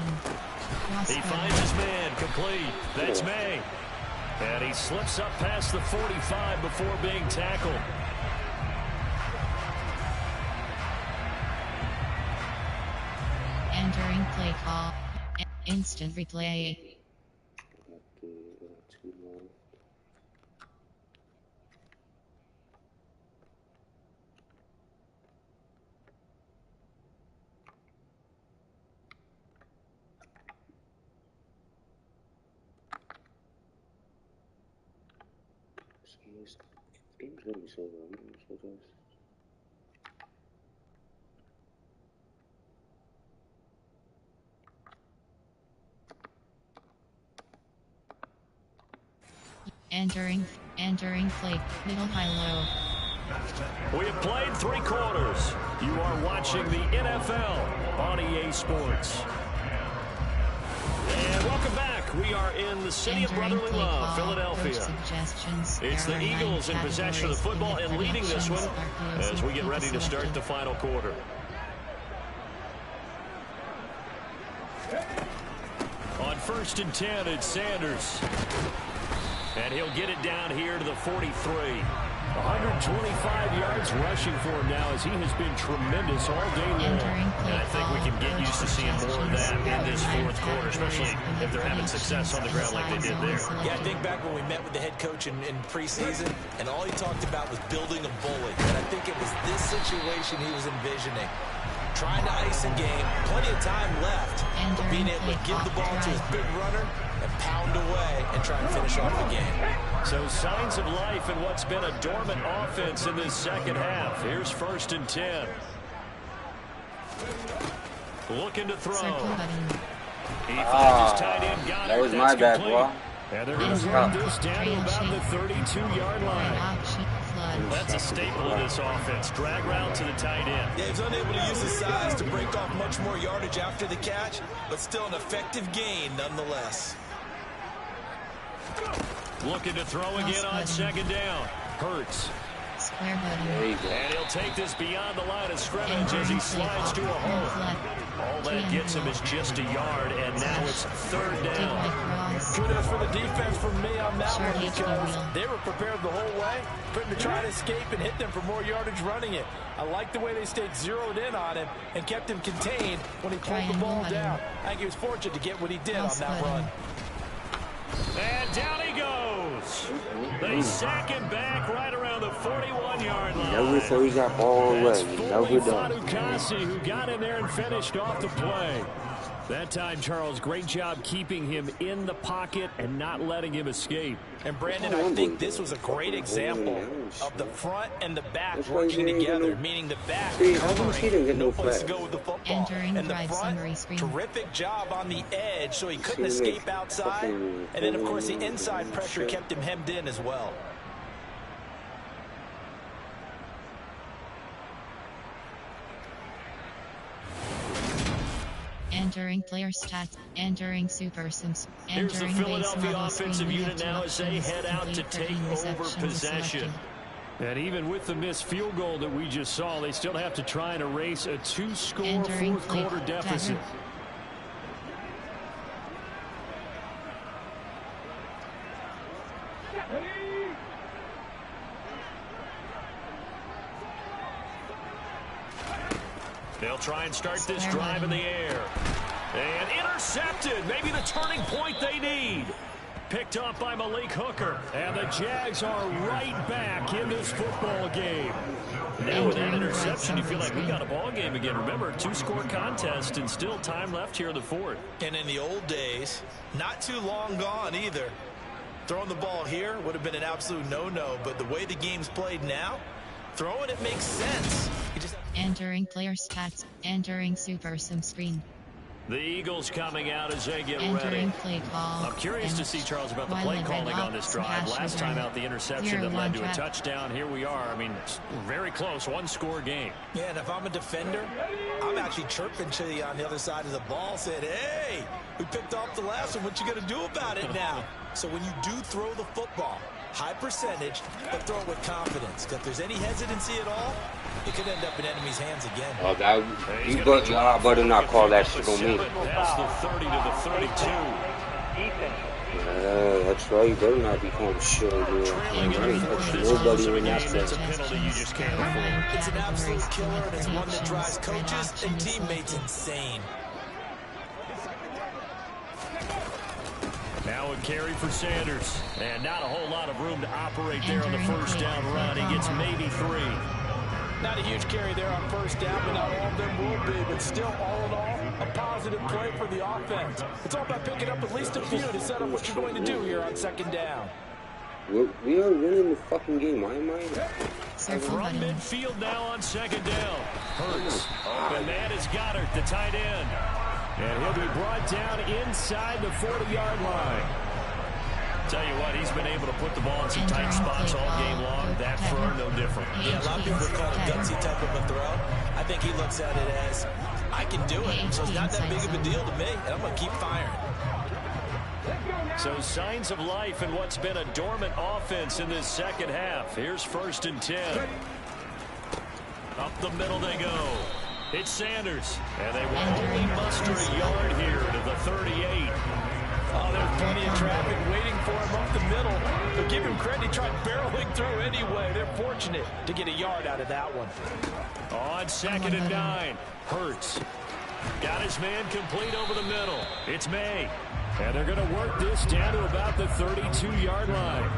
He finds his man. Complete. That's May. And he slips up past the 45 before being tackled. Entering play call. Instant replay. This game's gonna be so long. So just... Entering play, middle high low. We have played 3 quarters. You are watching the NFL on EA Sports. And welcome back. We are in the city of brotherly love, Philadelphia. It's the Eagles in possession of the football and leading this one as we get ready to start the final quarter. On 1st and 10, it's Sanders. And he'll get it down here to the 43. 125 yards rushing for him now as he has been tremendous all day long. And I think we can get used to seeing more of that in this 4th quarter, especially if they're having success on the ground like they did there. Yeah, I think back when we met with the head coach in preseason, and all he talked about was building a bully. And I think it was this situation he was envisioning. Trying to ice a game, plenty of time left, but being able to give the ball to his big runner and pound away and try and finish off the game. So signs of life in what's been a dormant offense in this second half. Here's 1st and 10. Looking to throw. He finds his tight end, got that it. was That's my bad, complete. bro. And they're going to run this down to about the 32-yard line. That's a staple of this offense. Drag route to the tight end. Yeah, he's unable to use his size to break off much more yardage after the catch, but still an effective gain nonetheless. Looking to throw again on 2nd down. Hurts. And he'll take this beyond the line of scrimmage as he slides to a hole. All that gets him is just a yard, and now it's 3rd down. Kudos for the defense from me on that one because they were prepared the whole way for him to try to escape and hit them for more yardage running it. I like the way they stayed zeroed in on him and kept him contained when he pulled the ball down. I think he was fortunate to get what he did on that run. And down he goes. They sack him back right around the 41-yard line. Never throws that ball away. Never does. Fatukasi who got in there and finished off the play. That time, Charles, great job keeping him in the pocket and not letting him escape. And Brandon, I think this was a great example of the front and the back working together, meaning the back covering, no place to go with the football. And the front, terrific job on the edge so he couldn't escape outside. And then, of course, the inside pressure kept him hemmed in as well. Entering player stats, entering super sims, here's the Philadelphia offensive unit now as they head out to take over possession. And even with the missed field goal that we just saw, they still have to try and erase a 2-score 4th quarter deficit. They'll try and start this drive in the air. And intercepted. Maybe the turning point they need. Picked up by Malik Hooker. And the Jags are right back in this football game. Now with that interception, you feel like we got a ball game again. Remember, 2-score contest and still time left here in the 4th. And in the old days, not too long gone either. Throwing the ball here would have been an absolute no-no. But the way the game's played now, throwing it makes sense. Entering player stats, entering super sim screen. The Eagles coming out as they get ready. I'm curious to see, Charles, about the play calling on this drive. Last time out, the interception that led to a touchdown. Here we are. I mean, very close, 1-score game. Yeah, and if I'm a defender, I'm actually chirping to you on the other side of the ball, saying, hey, we picked off the last one. What you going to do about it now? So when you do throw the football, high percentage, but throw it with confidence. If there's any hesitancy at all, it could end up in enemy's hands again. Oh, y'all better not call that shit on me. That's the 30 to the 32. Yeah, that's right. You better not be calling shit on me. Nobody in that That's a penalty you just can't afford. It's an absolute killer, and it's one that drives coaches and teammates insane. Now a carry for Sanders. And not a whole lot of room to operate there on the 1st down run. He gets maybe 3. Not a huge carry there on 1st down, but not all of them will be. But still, all in all, a positive play for the offense. It's all about picking up at least a few to set up what you're going to do here on 2nd down. We are winning the fucking game. Why am I? From midfield now on 2nd down. Hurts. And that is Goddard, the tight end. And he'll be brought down inside the 40-yard line. Tell you what, he's been able to put the ball in some tight spots all game long. That throw, no different. Yeah, a lot of people would call it a gutsy type of a throw. I think he looks at it as, I can do it, so it's not that big of a deal to me, and I'm going to keep firing. So signs of life in what's been a dormant offense in this second half. Here's 1st and 10. Up the middle they go. It's Sanders, and they will only muster a yard here to the 38. Oh, there's plenty of traffic waiting for him up the middle. But give him credit, he tried barreling through anyway. They're fortunate to get a yard out of that one. On 2nd and 9, Hurts. Got his man complete over the middle. It's May. And they're going to work this down to about the 32-yard line.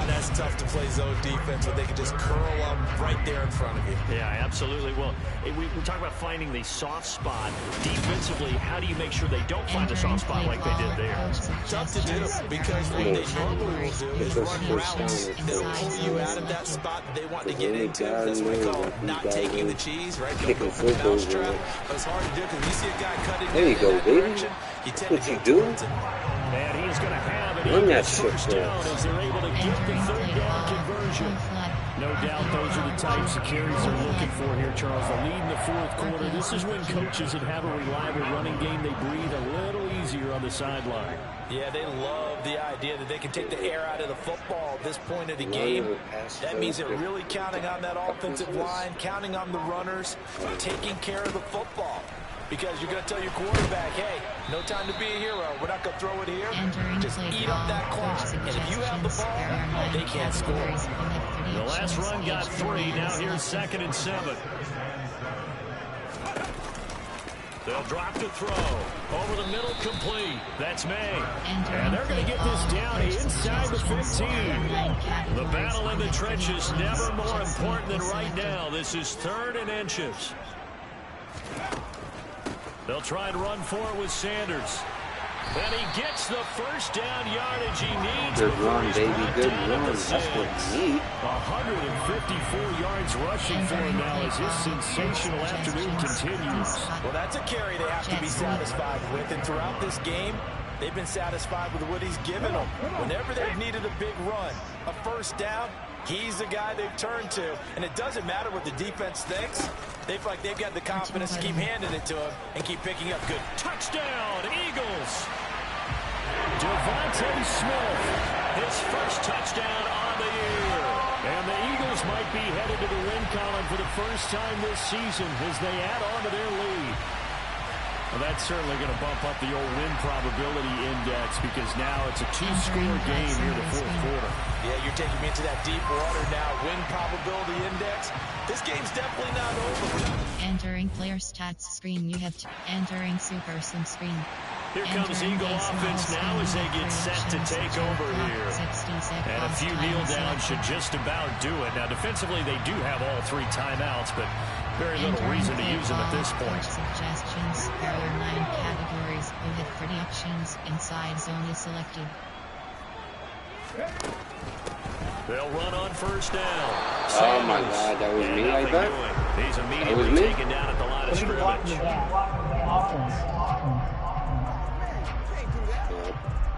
That's tough to play zone defense when they can just curl up right there in front of you. Yeah, absolutely. Well, we talk about finding the soft spot. Defensively, how do you make sure they don't find the soft spot like they did there? Tough to do because what they normally will do is run routes. They'll pull you out of that spot that they want to get into. That's what we call not taking the cheese, right? Don't go for the mousetrap. But it's hard to do because you see a guy cutting there you go, baby. What you do? And he's going to have it. Run that shit down as they're able to get the 3rd down conversion. No doubt those are the types of carries they're looking for here, Charles. The lead in the 4th quarter. This is when coaches that have a reliable running game, they breathe a little easier on the sideline. Yeah, they love the idea that they can take the air out of the football at this point of the game. That means they're really counting on that offensive line, counting on the runners, taking care of the football. Because you're going to tell your quarterback, hey, no time to be a hero. We're not going to throw it here. Just eat up that clock. And if you have the ball, they can't score. The last run got 3. Now here's 2nd and 7. They'll drop to throw. Over the middle, complete. That's May. And they're going to get this down inside the 15. The battle in the trenches never more important than right now. This is 3rd and inches. They'll try and run for it with Sanders. And he gets the 1st down yardage he needs. Good run, baby. Good run. That's what you need. 154 yards rushing for him now as his sensational afternoon continues. Well, that's a carry they have to be satisfied with. And throughout this game, they've been satisfied with what he's given them. Whenever they've needed a big run, a 1st down, he's the guy they've turned to. And it doesn't matter what the defense thinks. They feel like they've got the confidence to keep handing it to him and keep picking up good. Touchdown, Eagles. Devontae Smith, his 1st touchdown on the year. And the Eagles might be headed to the win column for the 1st time this season as they add on to their lead. Well, that's certainly going to bump up the old win probability index because now it's a 2-score game here in the 4th quarter. Yeah, you're taking me into that deep water now. Win probability index. This game's definitely not over. Entering player stats screen. You have entering Super Sim screen. Here comes Eagle offense now as they get set to take over here. And a few kneel downs should just about do it. Now, defensively, they do have all 3 timeouts, but very little reason to use them at this point. Suggestions. There are 9 categories. You have pretty options. Inside zone is selected. They'll run on 1st down. Oh my God, that was me like that? He's immediately taken down at the line of scrimmage.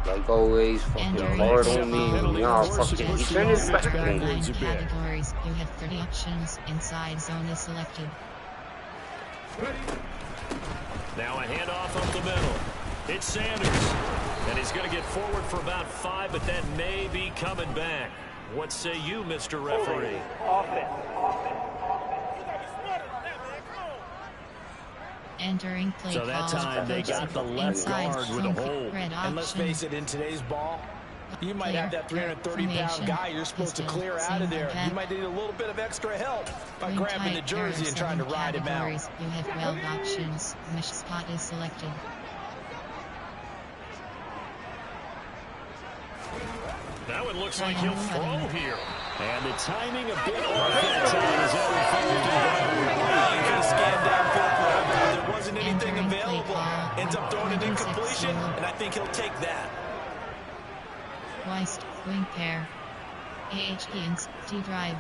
Like always, fucking hard on me. Nah, fucking, he turned his back on me. Categories. You have 30 options. Inside zone is selected. Now a handoff up the middle. It's Sanders. And he's going to get forward for about 5, but that may be coming back. What say you, Mr. Referee? Entering play. So that time they got the left guard with a hold. And let's face it, in today's ball, you might have that 330-pound guy you're supposed to clear out of there. You might need a little bit of extra help by grabbing the jersey and trying to ride him out. You have 12 options. Mesh spot is selected. Now it looks like he'll throw here. And the timing a bit off that time as that he could have scanned downfield perhaps. There wasn't anything available. Ends up throwing an incompletion, and I think he'll take that. Weist, wing pair. A.H. Keynes, T-drive.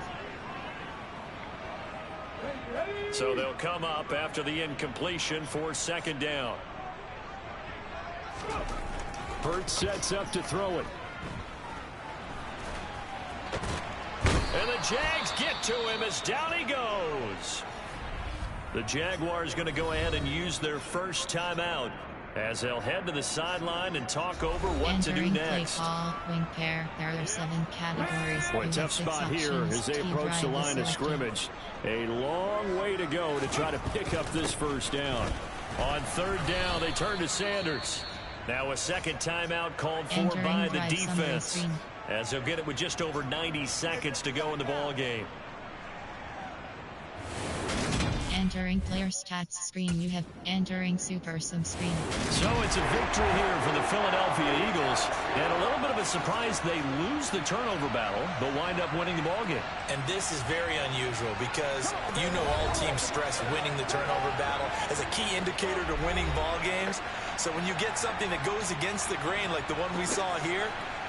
So they'll come up after the incompletion for 2nd down. Burt sets up to throw it. And the Jags get to him as down he goes. The Jaguars going to go ahead and use their first timeout as they'll head to the sideline and talk over what to do next. Play ball, wing pair. There are 7 categories. Boy, tough spot here as they approach the line of scrimmage. A long way to go to try to pick up this first down. On 3rd down, they turn to Sanders. Now a second timeout called for by the defense, as they'll get it with just over 90 seconds to go in the ball game. Entering player stats screen, you have entering super sub screen. So it's a victory here for the Philadelphia Eagles, and a little bit of a surprise they lose the turnover battle, but wind up winning the ball game. And this is very unusual because you know all teams stress winning the turnover battle as a key indicator to winning ball games. So when you get something that goes against the grain like the one we saw here,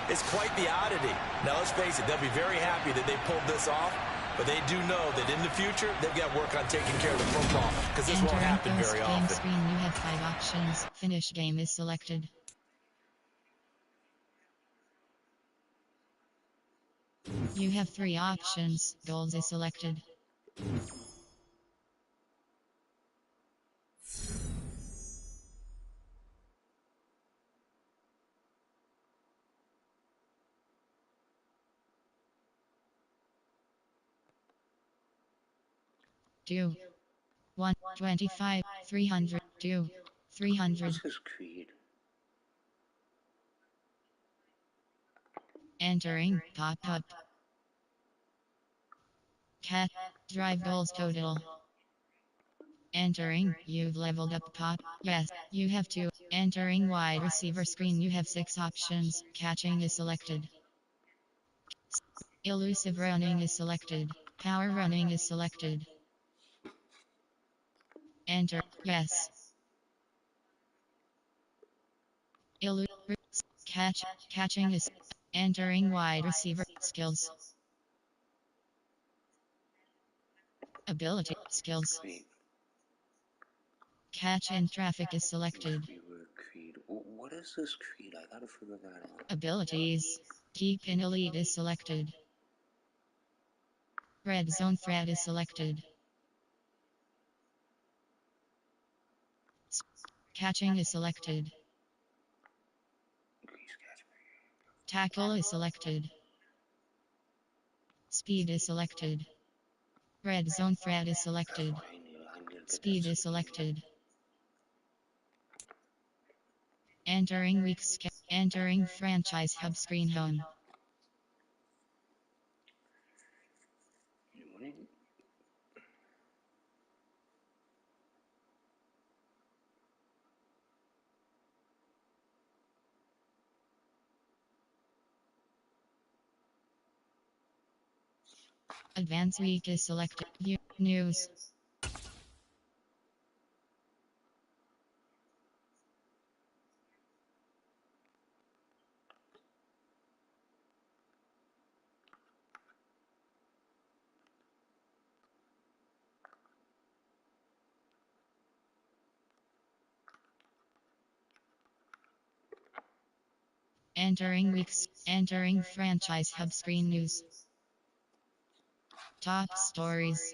it's quite the oddity. Now let's face it, they'll be very happy that they pulled this off. But they do know that in the future, they've got work on taking care of the football because this won't happen very often. Game screen, you have 5 options. Finish game is selected. You have 3 options. Goals is selected. Two, 125, 300, 300. What's his creed? Entering pop-up. Cat drive goals total. Entering, you've leveled up pop. Yes, you have 2. Entering wide receiver screen, you have 6 options. Catching is selected. Elusive running is selected. Power running is selected. Enter, yes. Catching is entering wide receiver skills. Ability skills. Catch and traffic is selected. Creed. What is this creed? I gotta figure that out. Abilities. Keep in elite is selected. Red zone threat is selected. Catching is selected. Tackle is selected. Speed is selected. Red zone threat is selected. Speed is selected. Entering entering franchise hub screen home. Advanced week is selected. View news. Entering franchise hub screen news. Top stories.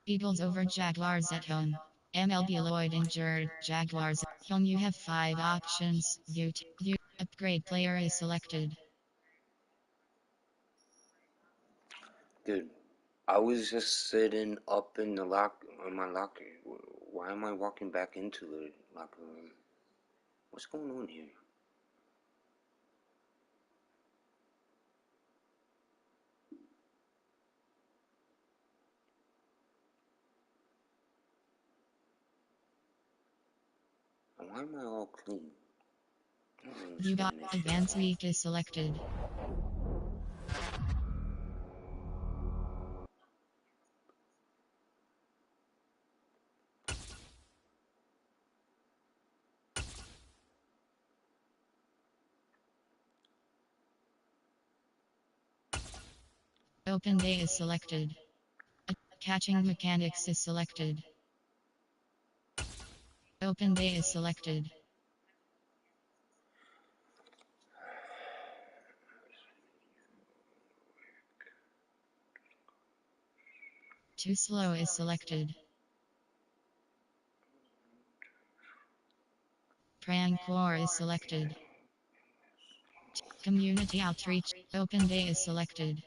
Eagles over Jaguars at home. MLB Lloyd injured. Jaguars at home. You have 5 options. View upgrade player is selected. Dude, I was just sitting up in the my locker. Why am I walking back into the locker room? What's going on here? Why am I all clean? You got advanced week is selected. Open day is selected. Catching mechanics is selected. Open day is selected. Too slow is selected. Prank war is selected. Community outreach. Open day is selected.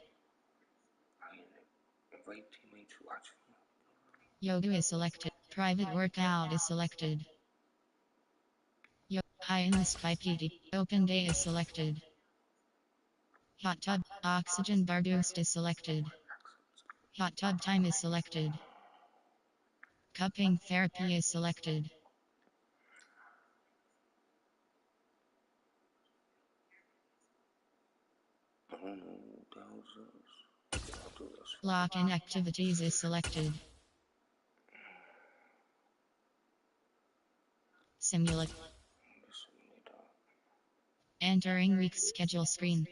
Yoga is selected. Private workout is selected. High in the sky PD. Open day is selected. Hot tub. Oxygen bar boost is selected. Hot tub time is selected. Cupping therapy is selected. Lock-in activities is selected. Simulate. Entering week's schedule screen.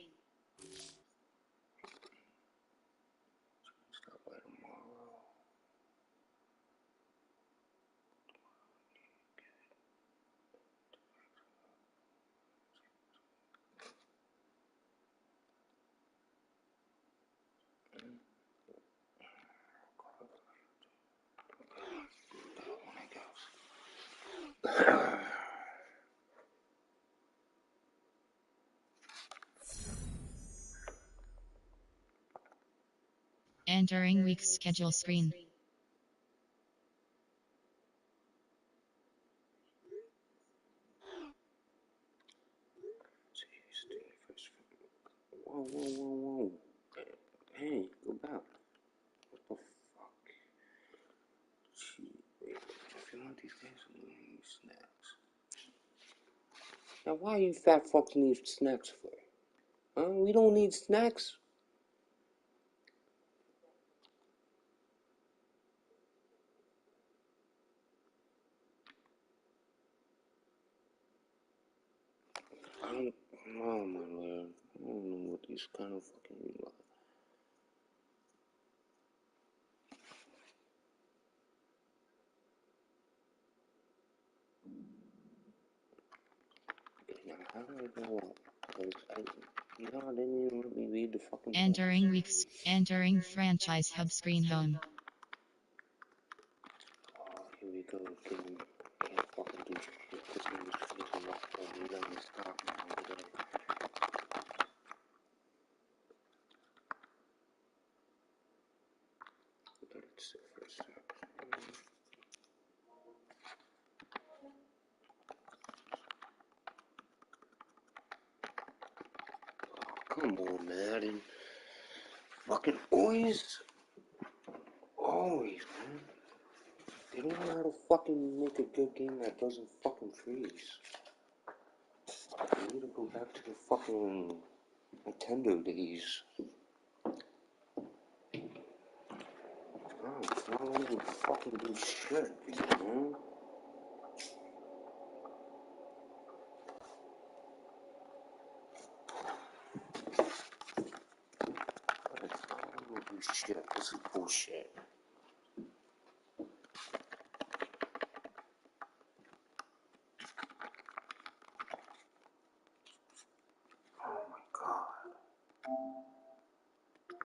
Entering week's schedule screen. Whoa. Hey, go back. What the fuck? Gee, if you want these guys, I'm gonna need snacks. Now, why you fat fucks need snacks for? Huh? We don't need snacks. Oh my lord. I don't know what these kind of fucking like. Now, how do I go up? I didn't even let me read the fucking Entering franchise hub screen home. Oh, here we go again. Can't fucking do shit. This nigga's freaking rough. We gotta stop now today. Let it sit for a sec. Come on, Madden. Fucking always, man. They don't know how to fucking make a good game that doesn't fucking freeze. They need to go back to the fucking Nintendo days. Oh, it's not letting me fucking do shit, you know? It's not letting me do shit. This is bullshit.